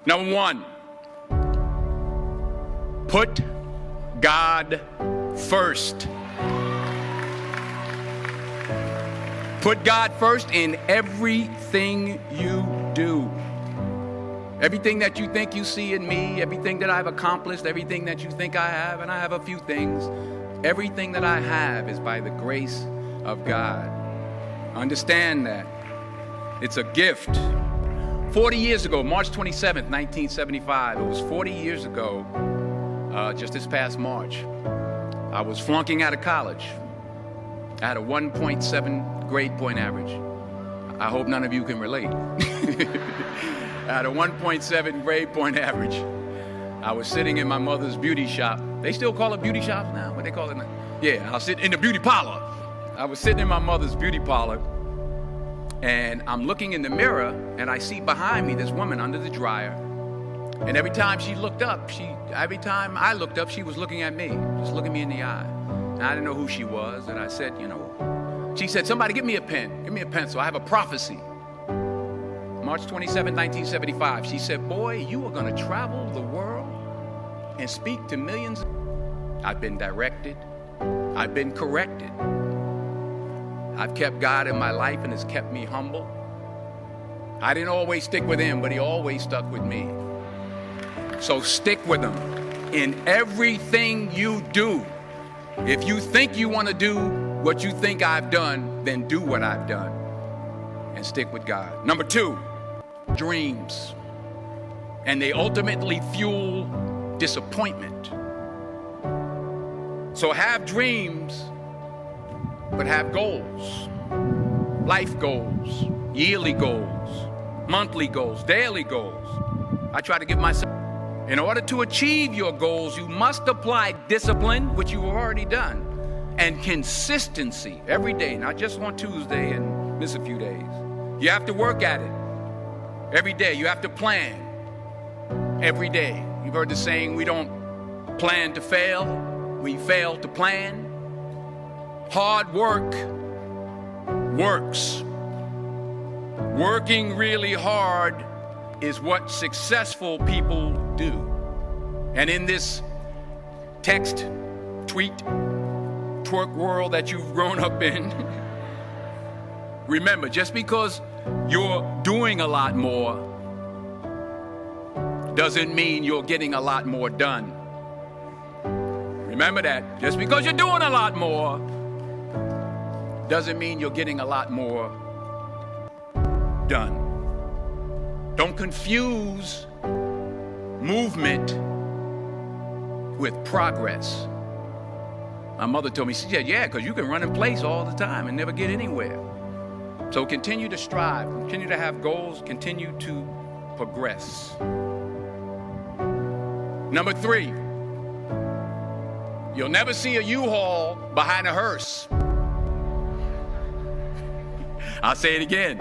Number one, put God first. Put God first in everything you do. Everything that you think you see in me, everything that I've accomplished, everything that you think I have, and I have a few things, everything that I have is by the grace of God. Understand that. It's a gift. 40 years ago, March 27th, 1975, it was 40 years ago, just this past March, I was flunking out of college. I had a 1.7 grade point average. I hope none of you can relate. I had a 1.7 grade point average. I was sitting in my mother's beauty shop. They still call it beauty shops now? What they call it now? Yeah, I was sitting in the beauty parlor. I was sitting in my mother's beauty parlor, and I'm looking in the mirror, and I see behind me this woman under the dryer. And every time she looked up, every time I looked up, she was looking at me, just looking me in the eye. And I didn't know who she was, and I said, she said, somebody give me a pen, give me a pencil, I have a prophecy. March 27, 1975, she said, boy, you are gonna travel the world and speak to millions. I've been directed, I've been corrected. I've kept God in my life and it's kept me humble. I didn't always stick with him, but he always stuck with me. So stick with him in everything you do. If you think you want to do what you think I've done, then do what I've done and stick with God. Number two, dreams. And they ultimately fuel disappointment. So have dreams, but have goals. Life goals, yearly goals, monthly goals, daily goals. I try to give myself, in order to achieve your goals, you must apply discipline, which you've already done, and consistency every day, not just on Tuesday and miss a few days. You have to work at it every day. You have to plan every day. You've heard the saying, we don't plan to fail, we fail to plan. Hard work works. Working really hard is what successful people do. And in this text, tweet, twerk world that you've grown up in, remember, just because you're doing a lot more doesn't mean you're getting a lot more done. Remember that. Just because you're doing a lot more doesn't mean you're getting a lot more done. Don't confuse movement with progress. My mother told me, she said, yeah, because you can run in place all the time and never get anywhere. So continue to strive, continue to have goals, continue to progress. Number three, you'll never see a U-Haul behind a hearse. I'll say it again.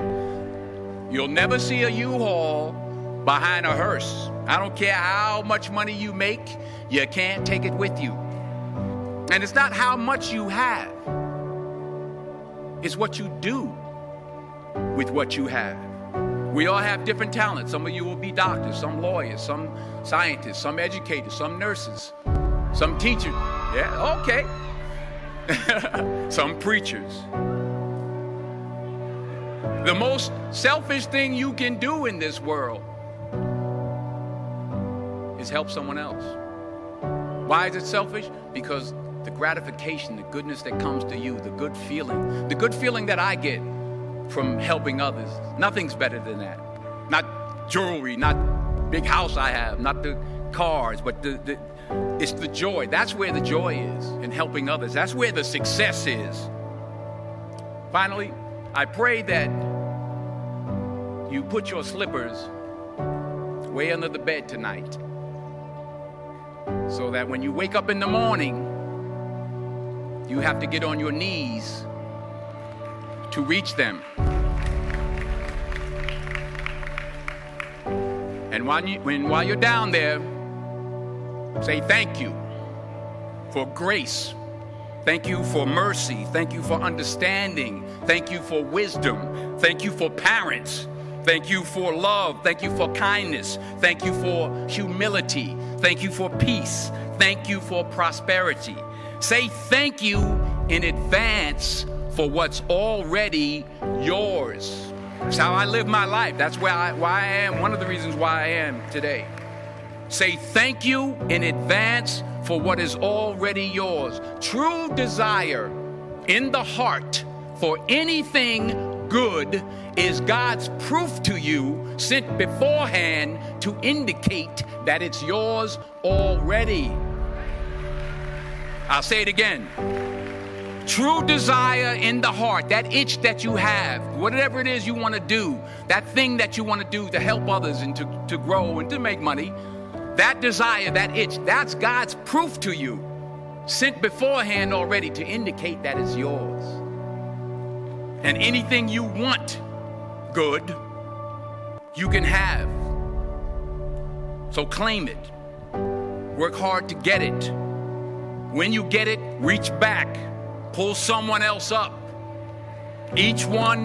You'll never see a U-Haul behind a hearse. I don't care how much money you make, you can't take it with you. And it's not how much you have. It's what you do with what you have. We all have different talents. Some of you will be doctors, some lawyers, some scientists, some educators, some nurses, some teachers. Yeah, okay. Some preachers. The most selfish thing you can do in this world is help someone else. Why is it selfish? Because the gratification, the goodness that comes to you, the good feeling that I get from helping others, nothing's better than that. Not jewelry, not big house I have, not the cars, but it's the joy. That's where the joy is, in helping others. That's where the success is. Finally, I pray that you put your slippers way under the bed tonight, so that when you wake up in the morning, you have to get on your knees to reach them. And while you're down there, say thank you for grace Thank you for mercy. Thank you for understanding. Thank you for wisdom. Thank you for parents. Thank you for love. Thank you for kindness. Thank you for humility. Thank you for peace. Thank you for prosperity. Say thank you in advance for what's already yours. That's how I live my life. That's why I am, one of the reasons why I am today. Say thank you in advance for what is already yours. True desire in the heart for anything good is God's proof to you sent beforehand to indicate that it's yours already. I'll say it again. True desire in the heart, that itch that you have, whatever it is you want to do, that thing that you want to do to help others and to grow and to make money, that desire, that itch, that's God's proof to you, sent beforehand already to indicate that it's yours. And anything you want good, you can have. So claim it. Work hard to get it. When you get it, reach back. Pull someone else up. Each one